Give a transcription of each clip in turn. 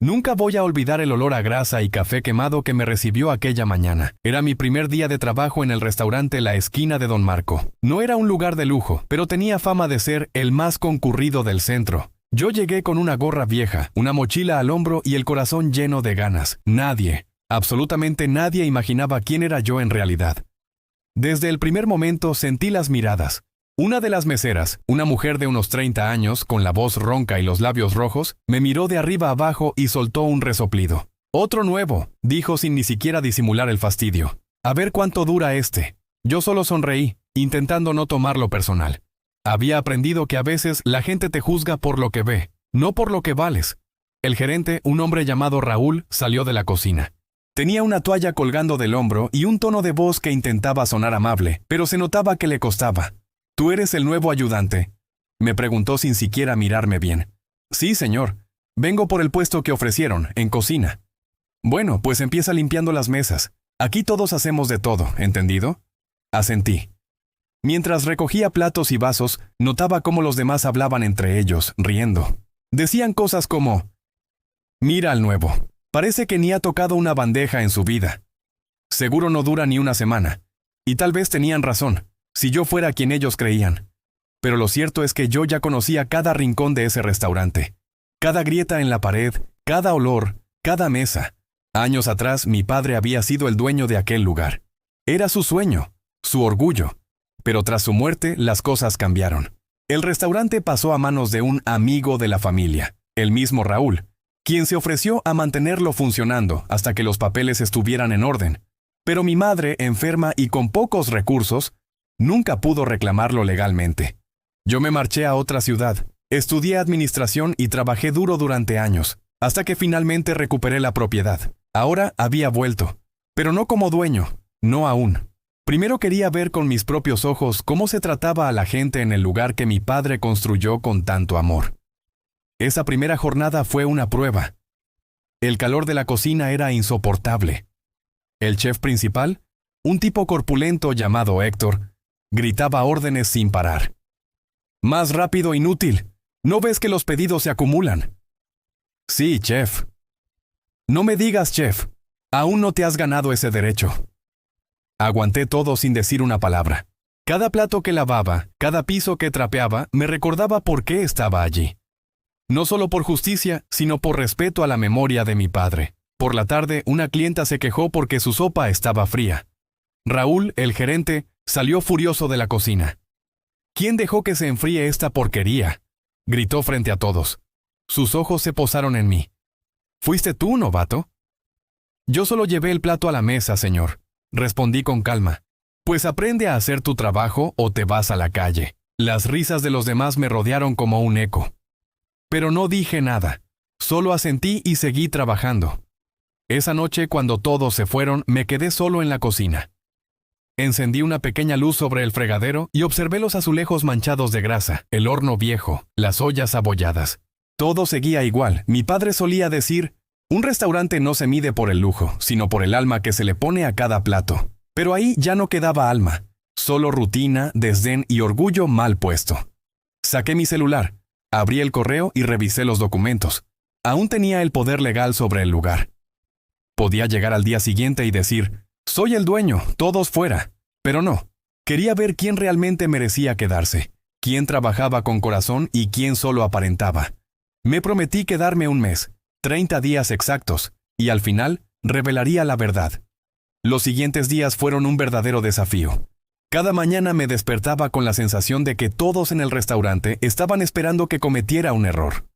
Nunca voy a olvidar el olor a grasa y café quemado que me recibió aquella mañana. Era mi primer día de trabajo en el restaurante La Esquina de Don Marco. No era un lugar de lujo, pero tenía fama de ser el más concurrido del centro. Yo llegué con una gorra vieja, una mochila al hombro y el corazón lleno de ganas. Nadie, absolutamente nadie imaginaba quién era yo en realidad. Desde el primer momento sentí las miradas. Una de las meseras, una mujer de unos 30 años, con la voz ronca y los labios rojos, me miró de arriba abajo y soltó un resoplido. «Otro nuevo», dijo sin ni siquiera disimular el fastidio. «A ver cuánto dura este». Yo solo sonreí, intentando no tomarlo personal. Había aprendido que a veces la gente te juzga por lo que ve, no por lo que vales. El gerente, un hombre llamado Raúl, salió de la cocina. Tenía una toalla colgando del hombro y un tono de voz que intentaba sonar amable, pero se notaba que le costaba. «¿Tú eres el nuevo ayudante?», me preguntó sin siquiera mirarme bien. «Sí, señor. Vengo por el puesto que ofrecieron, en cocina». «Bueno, pues empieza limpiando las mesas. Aquí todos hacemos de todo, ¿entendido?». Asentí. Mientras recogía platos y vasos, notaba cómo los demás hablaban entre ellos, riendo. Decían cosas como: «Mira al nuevo. Parece que ni ha tocado una bandeja en su vida. Seguro no dura ni una semana». Y tal vez tenían razón, si yo fuera quien ellos creían. Pero lo cierto es que yo ya conocía cada rincón de ese restaurante. Cada grieta en la pared, cada olor, cada mesa. Años atrás mi padre había sido el dueño de aquel lugar. Era su sueño, su orgullo. Pero tras su muerte las cosas cambiaron. El restaurante pasó a manos de un amigo de la familia, el mismo Raúl, quien se ofreció a mantenerlo funcionando hasta que los papeles estuvieran en orden. Pero mi madre, enferma y con pocos recursos, nunca pudo reclamarlo legalmente. Yo me marché a otra ciudad, estudié administración y trabajé duro durante años, hasta que finalmente recuperé la propiedad. Ahora había vuelto, pero no como dueño, no aún. Primero quería ver con mis propios ojos cómo se trataba a la gente en el lugar que mi padre construyó con tanto amor. Esa primera jornada fue una prueba. El calor de la cocina era insoportable. El chef principal, un tipo corpulento llamado Héctor, gritaba órdenes sin parar. «Más rápido, inútil. ¿No ves que los pedidos se acumulan?». «Sí, chef». «No me digas, chef. Aún no te has ganado ese derecho». Aguanté todo sin decir una palabra. Cada plato que lavaba, cada piso que trapeaba, me recordaba por qué estaba allí. No solo por justicia, sino por respeto a la memoria de mi padre. Por la tarde, una clienta se quejó porque su sopa estaba fría. Raúl, el gerente, salió furioso de la cocina. «¿Quién dejó que se enfríe esta porquería?», gritó frente a todos. Sus ojos se posaron en mí. «¿Fuiste tú, novato?». «Yo solo llevé el plato a la mesa, señor», respondí con calma. «Pues aprende a hacer tu trabajo o te vas a la calle». Las risas de los demás me rodearon como un eco. Pero no dije nada, solo asentí y seguí trabajando. Esa noche, cuando todos se fueron, me quedé solo en la cocina. Encendí una pequeña luz sobre el fregadero y observé los azulejos manchados de grasa, el horno viejo, las ollas abolladas. Todo seguía igual. Mi padre solía decir: «Un restaurante no se mide por el lujo, sino por el alma que se le pone a cada plato». Pero ahí ya no quedaba alma, solo rutina, desdén y orgullo mal puesto. Saqué mi celular, abrí el correo y revisé los documentos. Aún tenía el poder legal sobre el lugar. Podía llegar al día siguiente y decir: «Soy el dueño, todos fuera». Pero no. Quería ver quién realmente merecía quedarse, quién trabajaba con corazón y quién solo aparentaba. Me prometí quedarme un mes, 30 días exactos, y al final revelaría la verdad. Los siguientes días fueron un verdadero desafío. Cada mañana me despertaba con la sensación de que todos en el restaurante estaban esperando que cometiera un error.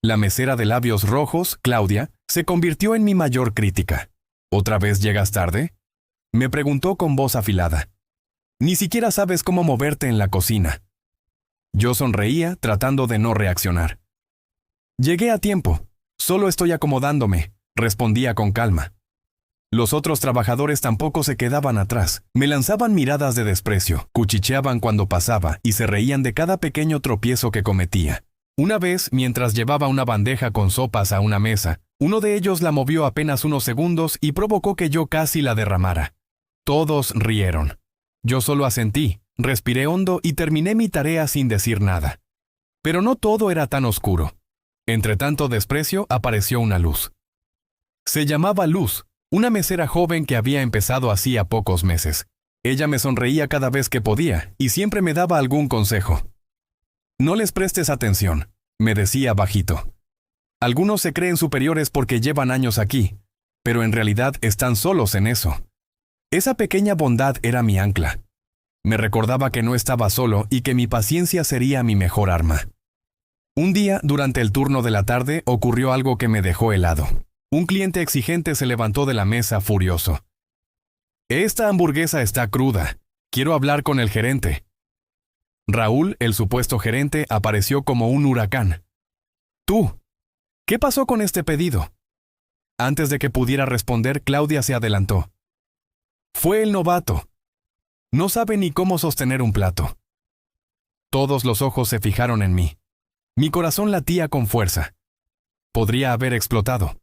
La mesera de labios rojos, Claudia, se convirtió en mi mayor crítica. «¿Otra vez llegas tarde?», me preguntó con voz afilada. «Ni siquiera sabes cómo moverte en la cocina». Yo sonreía, tratando de no reaccionar. «Llegué a tiempo. Solo estoy acomodándome», respondía con calma. Los otros trabajadores tampoco se quedaban atrás. Me lanzaban miradas de desprecio, cuchicheaban cuando pasaba y se reían de cada pequeño tropiezo que cometía. Una vez, mientras llevaba una bandeja con sopas a una mesa, uno de ellos la movió apenas unos segundos y provocó que yo casi la derramara. Todos rieron. Yo solo asentí, respiré hondo y terminé mi tarea sin decir nada. Pero no todo era tan oscuro. Entre tanto desprecio apareció una luz. Se llamaba Luz, una mesera joven que había empezado hacía pocos meses. Ella me sonreía cada vez que podía y siempre me daba algún consejo. No les prestes atención, me decía bajito. Algunos se creen superiores porque llevan años aquí, pero en realidad están solos en eso. Esa pequeña bondad era mi ancla. Me recordaba que no estaba solo y que mi paciencia sería mi mejor arma. Un día, durante el turno de la tarde, ocurrió algo que me dejó helado. Un cliente exigente se levantó de la mesa furioso. «Esta hamburguesa está cruda. Quiero hablar con el gerente». Raúl, el supuesto gerente, apareció como un huracán. «Tú, ¿qué pasó con este pedido?». Antes de que pudiera responder, Claudia se adelantó. «Fue el novato. No sabe ni cómo sostener un plato». Todos los ojos se fijaron en mí. Mi corazón latía con fuerza. Podría haber explotado.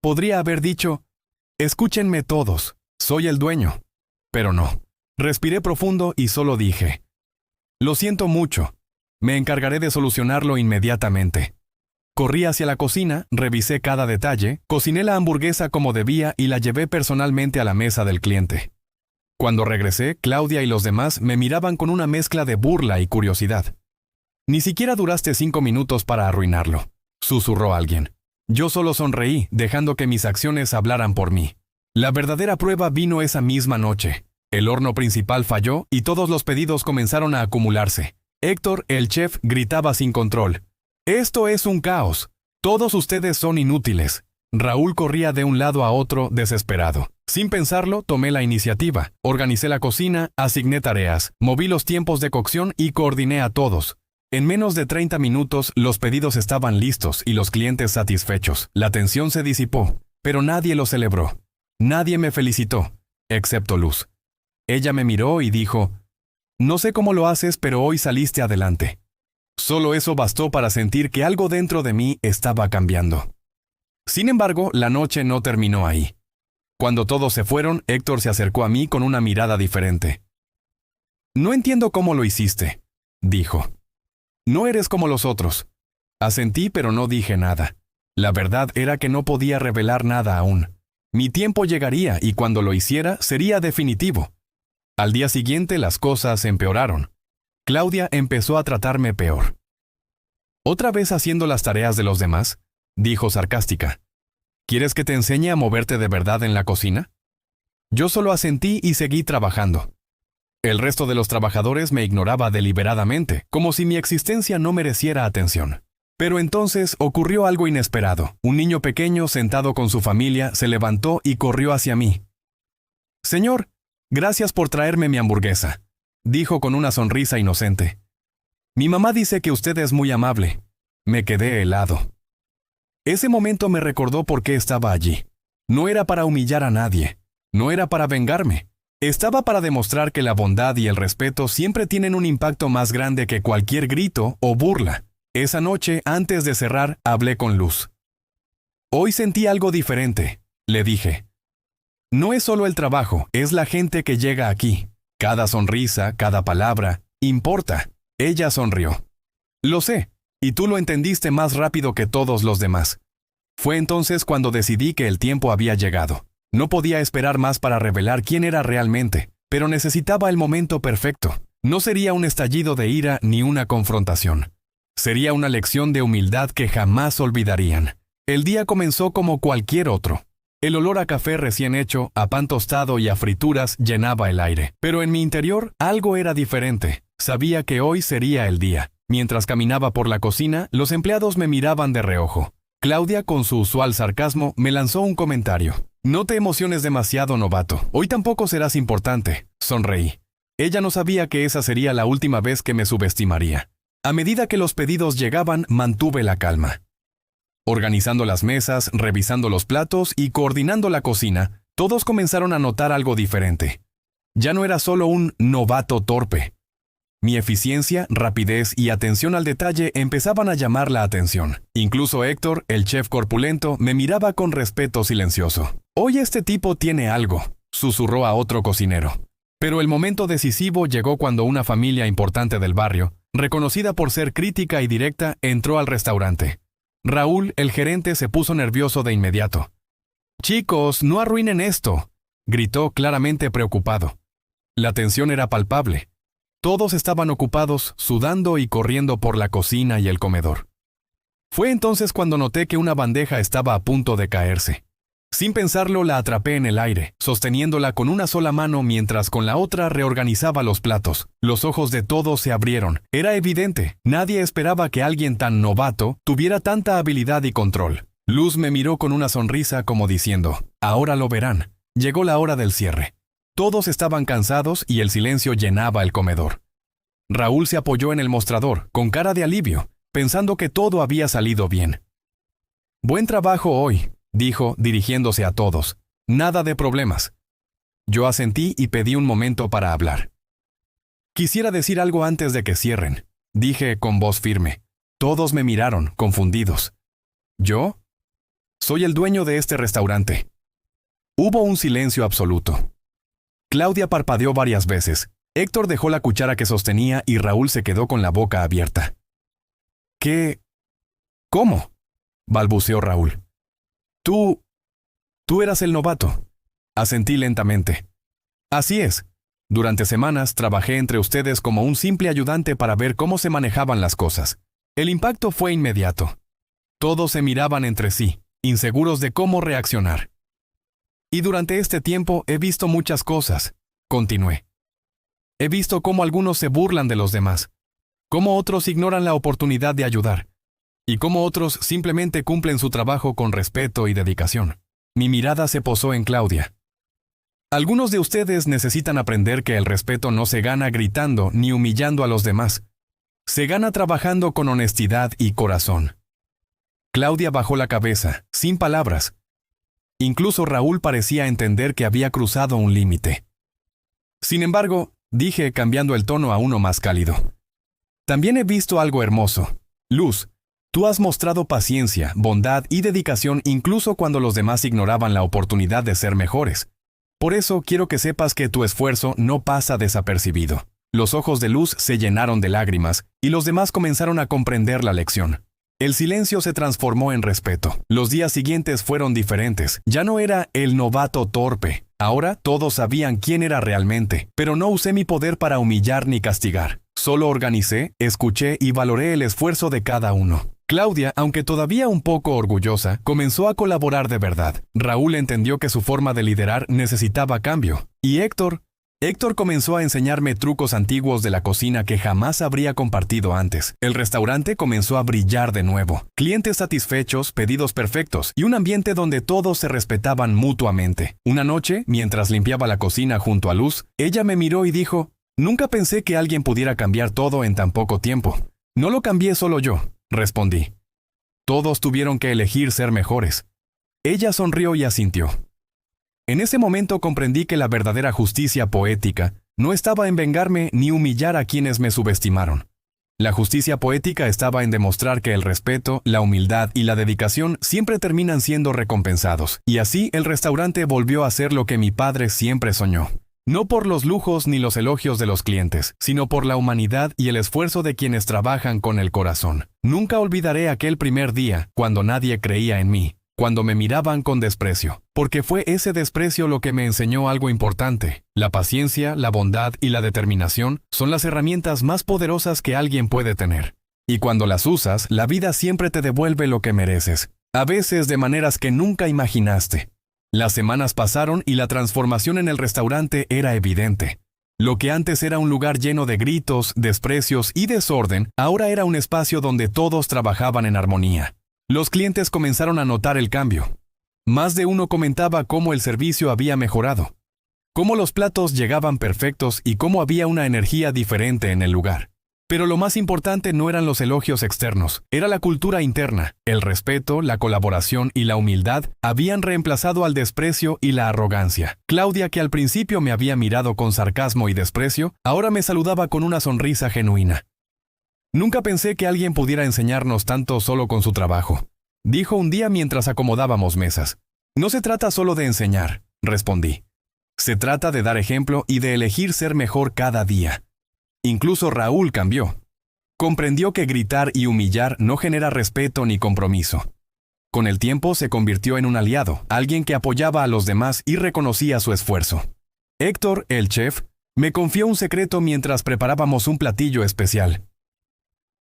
Podría haber dicho, «Escúchenme todos, soy el dueño». Pero no. Respiré profundo y solo dije, «Lo siento mucho. Me encargaré de solucionarlo inmediatamente». Corrí hacia la cocina, revisé cada detalle, cociné la hamburguesa como debía y la llevé personalmente a la mesa del cliente. Cuando regresé, Claudia y los demás me miraban con una mezcla de burla y curiosidad. «Ni siquiera duraste 5 minutos para arruinarlo», susurró alguien. Yo solo sonreí, dejando que mis acciones hablaran por mí. La verdadera prueba vino esa misma noche. El horno principal falló y todos los pedidos comenzaron a acumularse. Héctor, el chef, gritaba sin control. «Esto es un caos. Todos ustedes son inútiles». Raúl corría de un lado a otro desesperado. Sin pensarlo, tomé la iniciativa. Organicé la cocina, asigné tareas, moví los tiempos de cocción y coordiné a todos. En menos de 30 minutos, los pedidos estaban listos y los clientes satisfechos. La tensión se disipó, pero nadie lo celebró. Nadie me felicitó, excepto Luz. Ella me miró y dijo, «No sé cómo lo haces, pero hoy saliste adelante». Solo eso bastó para sentir que algo dentro de mí estaba cambiando. Sin embargo, la noche no terminó ahí. Cuando todos se fueron, Héctor se acercó a mí con una mirada diferente. «No entiendo cómo lo hiciste», dijo. «No eres como los otros». Asentí, pero no dije nada. La verdad era que no podía revelar nada aún. Mi tiempo llegaría y cuando lo hiciera sería definitivo. Al día siguiente las cosas empeoraron. Claudia empezó a tratarme peor. «¿Otra vez haciendo las tareas de los demás?», dijo sarcástica. «¿Quieres que te enseñe a moverte de verdad en la cocina?». Yo solo asentí y seguí trabajando. El resto de los trabajadores me ignoraba deliberadamente, como si mi existencia no mereciera atención. Pero entonces ocurrió algo inesperado. Un niño pequeño sentado con su familia se levantó y corrió hacia mí. «Señor, gracias por traerme mi hamburguesa», dijo con una sonrisa inocente. «Mi mamá dice que usted es muy amable». Me quedé helado. Ese momento me recordó por qué estaba allí. No era para humillar a nadie. No era para vengarme. Estaba para demostrar que la bondad y el respeto siempre tienen un impacto más grande que cualquier grito o burla. Esa noche, antes de cerrar, hablé con Luz. «Hoy sentí algo diferente», le dije. «No es solo el trabajo, es la gente que llega aquí. Cada sonrisa, cada palabra, importa». Ella sonrió. «Lo sé, y tú lo entendiste más rápido que todos los demás». Fue entonces cuando decidí que el tiempo había llegado. No podía esperar más para revelar quién era realmente, pero necesitaba el momento perfecto. No sería un estallido de ira ni una confrontación. Sería una lección de humildad que jamás olvidarían. El día comenzó como cualquier otro. El olor a café recién hecho, a pan tostado y a frituras llenaba el aire. Pero en mi interior algo era diferente. Sabía que hoy sería el día. Mientras caminaba por la cocina, los empleados me miraban de reojo. Claudia, con su usual sarcasmo, me lanzó un comentario. «No te emociones demasiado, novato. Hoy tampoco serás importante». Sonreí. Ella no sabía que esa sería la última vez que me subestimaría. A medida que los pedidos llegaban, mantuve la calma. Organizando las mesas, revisando los platos y coordinando la cocina, todos comenzaron a notar algo diferente. Ya no era solo un novato torpe. Mi eficiencia, rapidez y atención al detalle empezaban a llamar la atención. Incluso Héctor, el chef corpulento, me miraba con respeto silencioso. «Hoy este tipo tiene algo», susurró a otro cocinero. Pero el momento decisivo llegó cuando una familia importante del barrio, reconocida por ser crítica y directa, entró al restaurante. Raúl, el gerente, se puso nervioso de inmediato. «Chicos, no arruinen esto», gritó claramente preocupado. La tensión era palpable. Todos estaban ocupados, sudando y corriendo por la cocina y el comedor. Fue entonces cuando noté que una bandeja estaba a punto de caerse. Sin pensarlo, la atrapé en el aire, sosteniéndola con una sola mano mientras con la otra reorganizaba los platos. Los ojos de todos se abrieron. Era evidente, nadie esperaba que alguien tan novato tuviera tanta habilidad y control. Luz me miró con una sonrisa como diciendo, «Ahora lo verán». Llegó la hora del cierre. Todos estaban cansados y el silencio llenaba el comedor. Raúl se apoyó en el mostrador, con cara de alivio, pensando que todo había salido bien. «Buen trabajo hoy», dijo, dirigiéndose a todos. «Nada de problemas». Yo asentí y pedí un momento para hablar. «Quisiera decir algo antes de que cierren», dije con voz firme. Todos me miraron, confundidos. «¿Yo? Soy el dueño de este restaurante». Hubo un silencio absoluto. Claudia parpadeó varias veces. Héctor dejó la cuchara que sostenía y Raúl se quedó con la boca abierta. «¿Qué? ¿Cómo?», balbuceó Raúl. Tú eras el novato». Asentí lentamente. «Así es. Durante semanas trabajé entre ustedes como un simple ayudante para ver cómo se manejaban las cosas. El impacto fue inmediato. Todos se miraban entre sí, inseguros de cómo reaccionar. Y durante este tiempo he visto muchas cosas», continué. «He visto cómo algunos se burlan de los demás, cómo otros ignoran la oportunidad de ayudar, y cómo otros simplemente cumplen su trabajo con respeto y dedicación». Mi mirada se posó en Claudia. «Algunos de ustedes necesitan aprender que el respeto no se gana gritando ni humillando a los demás. Se gana trabajando con honestidad y corazón». Claudia bajó la cabeza, sin palabras. Incluso Raúl parecía entender que había cruzado un límite. «Sin embargo», dije cambiando el tono a uno más cálido, «también he visto algo hermoso. Luz, tú has mostrado paciencia, bondad y dedicación incluso cuando los demás ignoraban la oportunidad de ser mejores. Por eso quiero que sepas que tu esfuerzo no pasa desapercibido». Los ojos de Luz se llenaron de lágrimas y los demás comenzaron a comprender la lección. El silencio se transformó en respeto. Los días siguientes fueron diferentes. Ya no era el novato torpe. Ahora todos sabían quién era realmente, pero no usé mi poder para humillar ni castigar. Solo organicé, escuché y valoré el esfuerzo de cada uno. Claudia, aunque todavía un poco orgullosa, comenzó a colaborar de verdad. Raúl entendió que su forma de liderar necesitaba cambio. Y Héctor comenzó a enseñarme trucos antiguos de la cocina que jamás habría compartido antes. El restaurante comenzó a brillar de nuevo. Clientes satisfechos, pedidos perfectos y un ambiente donde todos se respetaban mutuamente. Una noche, mientras limpiaba la cocina junto a Luz, ella me miró y dijo, «Nunca pensé que alguien pudiera cambiar todo en tan poco tiempo». «No lo cambié solo yo», respondí. «Todos tuvieron que elegir ser mejores». Ella sonrió y asintió. En ese momento comprendí que la verdadera justicia poética no estaba en vengarme ni humillar a quienes me subestimaron. La justicia poética estaba en demostrar que el respeto, la humildad y la dedicación siempre terminan siendo recompensados. Y así el restaurante volvió a ser lo que mi padre siempre soñó. No por los lujos ni los elogios de los clientes, sino por la humanidad y el esfuerzo de quienes trabajan con el corazón. Nunca olvidaré aquel primer día, cuando nadie creía en mí, cuando me miraban con desprecio, porque fue ese desprecio lo que me enseñó algo importante. La paciencia, la bondad y la determinación son las herramientas más poderosas que alguien puede tener. Y cuando las usas, la vida siempre te devuelve lo que mereces, a veces de maneras que nunca imaginaste. Las semanas pasaron y la transformación en el restaurante era evidente. Lo que antes era un lugar lleno de gritos, desprecios y desorden, ahora era un espacio donde todos trabajaban en armonía. Los clientes comenzaron a notar el cambio. Más de uno comentaba cómo el servicio había mejorado, cómo los platos llegaban perfectos y cómo había una energía diferente en el lugar. Pero lo más importante no eran los elogios externos, era la cultura interna. El respeto, la colaboración y la humildad habían reemplazado al desprecio y la arrogancia. Claudia, que al principio me había mirado con sarcasmo y desprecio, ahora me saludaba con una sonrisa genuina. «Nunca pensé que alguien pudiera enseñarnos tanto solo con su trabajo», dijo un día mientras acomodábamos mesas. «No se trata solo de enseñar», respondí. «Se trata de dar ejemplo y de elegir ser mejor cada día». Incluso Raúl cambió. Comprendió que gritar y humillar no genera respeto ni compromiso. Con el tiempo se convirtió en un aliado, alguien que apoyaba a los demás y reconocía su esfuerzo. Héctor, el chef, me confió un secreto mientras preparábamos un platillo especial.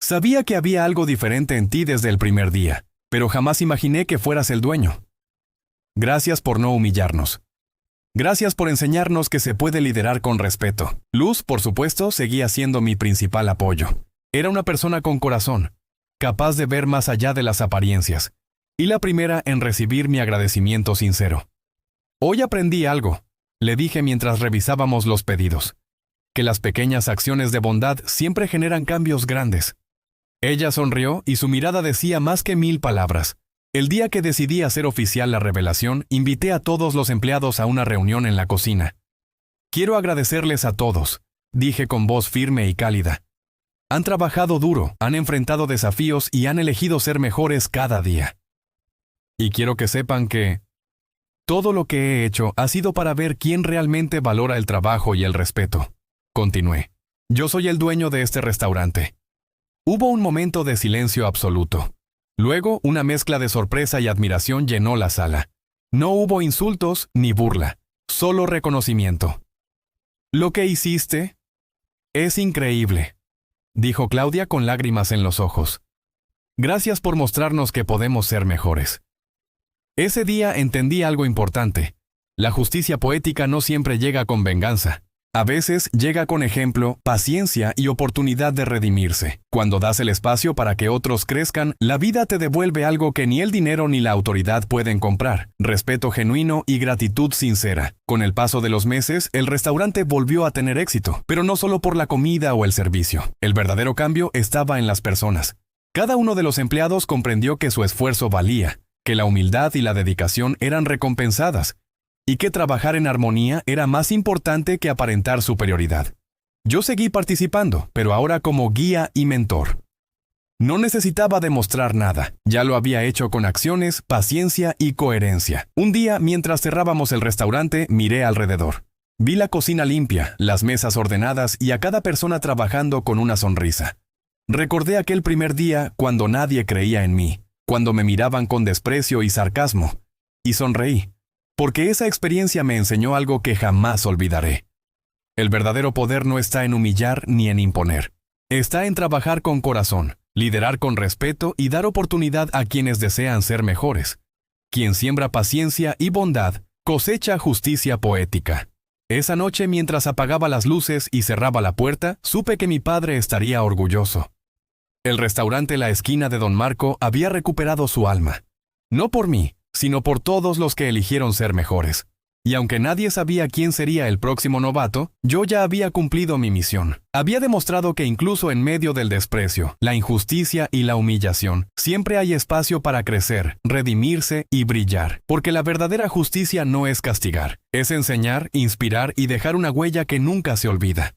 Sabía que había algo diferente en ti desde el primer día, pero jamás imaginé que fueras el dueño. Gracias por no humillarnos. Gracias por enseñarnos que se puede liderar con respeto. Luz, por supuesto, seguía siendo mi principal apoyo. Era una persona con corazón, capaz de ver más allá de las apariencias, y la primera en recibir mi agradecimiento sincero. Hoy aprendí algo, le dije mientras revisábamos los pedidos, que las pequeñas acciones de bondad siempre generan cambios grandes. Ella sonrió y su mirada decía más que 1000 palabras. El día que decidí hacer oficial la revelación, invité a todos los empleados a una reunión en la cocina. Quiero agradecerles a todos, dije con voz firme y cálida. Han trabajado duro, han enfrentado desafíos y han elegido ser mejores cada día. Y quiero que sepan que todo lo que he hecho ha sido para ver quién realmente valora el trabajo y el respeto. Continué. Yo soy el dueño de este restaurante. Hubo un momento de silencio absoluto. Luego, una mezcla de sorpresa y admiración llenó la sala. No hubo insultos ni burla, solo reconocimiento. «Lo que hiciste es increíble», dijo Claudia con lágrimas en los ojos. «Gracias por mostrarnos que podemos ser mejores». Ese día entendí algo importante. La justicia poética no siempre llega con venganza. A veces llega con ejemplo, paciencia y oportunidad de redimirse. Cuando das el espacio para que otros crezcan, la vida te devuelve algo que ni el dinero ni la autoridad pueden comprar: respeto genuino y gratitud sincera. Con el paso de los meses, el restaurante volvió a tener éxito, pero no solo por la comida o el servicio. El verdadero cambio estaba en las personas. Cada uno de los empleados comprendió que su esfuerzo valía, que la humildad y la dedicación eran recompensadas, y que trabajar en armonía era más importante que aparentar superioridad. Yo seguí participando, pero ahora como guía y mentor. No necesitaba demostrar nada, ya lo había hecho con acciones, paciencia y coherencia. Un día, mientras cerrábamos el restaurante, miré alrededor. Vi la cocina limpia, las mesas ordenadas y a cada persona trabajando con una sonrisa. Recordé aquel primer día cuando nadie creía en mí, cuando me miraban con desprecio y sarcasmo, y sonreí. Porque esa experiencia me enseñó algo que jamás olvidaré. El verdadero poder no está en humillar ni en imponer. Está en trabajar con corazón, liderar con respeto y dar oportunidad a quienes desean ser mejores. Quien siembra paciencia y bondad, cosecha justicia poética. Esa noche, mientras apagaba las luces y cerraba la puerta, supe que mi padre estaría orgulloso. El restaurante La Esquina de Don Marco había recuperado su alma. No por mí, sino por todos los que eligieron ser mejores. Y aunque nadie sabía quién sería el próximo novato, yo ya había cumplido mi misión. Había demostrado que incluso en medio del desprecio, la injusticia y la humillación, siempre hay espacio para crecer, redimirse y brillar. Porque la verdadera justicia no es castigar, es enseñar, inspirar y dejar una huella que nunca se olvida.